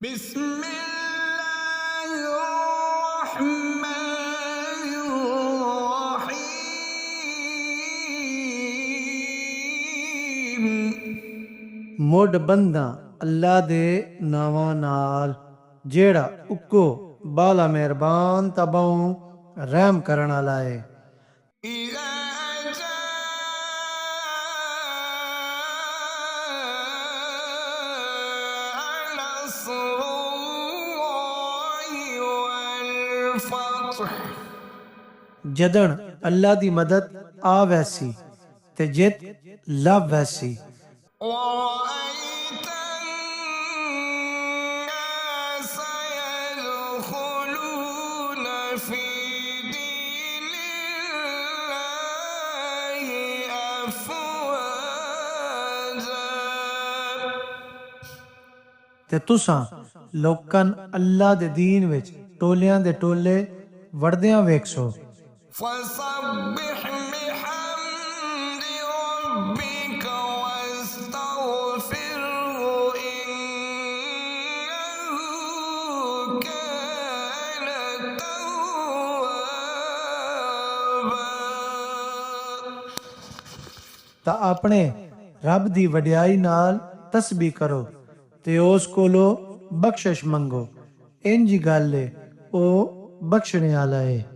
ਮੁੱਢ ਬੰਦਾਂ ਅੱਲਾ ਦੇ ਨਾਵਾਂ ਨਾਲ, ਜਿਹੜਾ ਉੱਕੋ ਬਾਲਾ ਮਿਹਰਬਾਨ ਤਬਾਉ ਰਹਿਮ ਕਰਨ ਵਾਲਾ ਏ। जदन अल्लाह दी मदद आ वैसी ते जित लव वैसी। ते तुसां लोकन अल्लाह दे दीन विच टोलियां दे टोले वड़दियां वेखसो। ता अपने रब दी वड्याई नाल तस्बीह करो ते उस कोलो बख्शिश मंगो। इंज गल ए, ओ बख्शने आला है।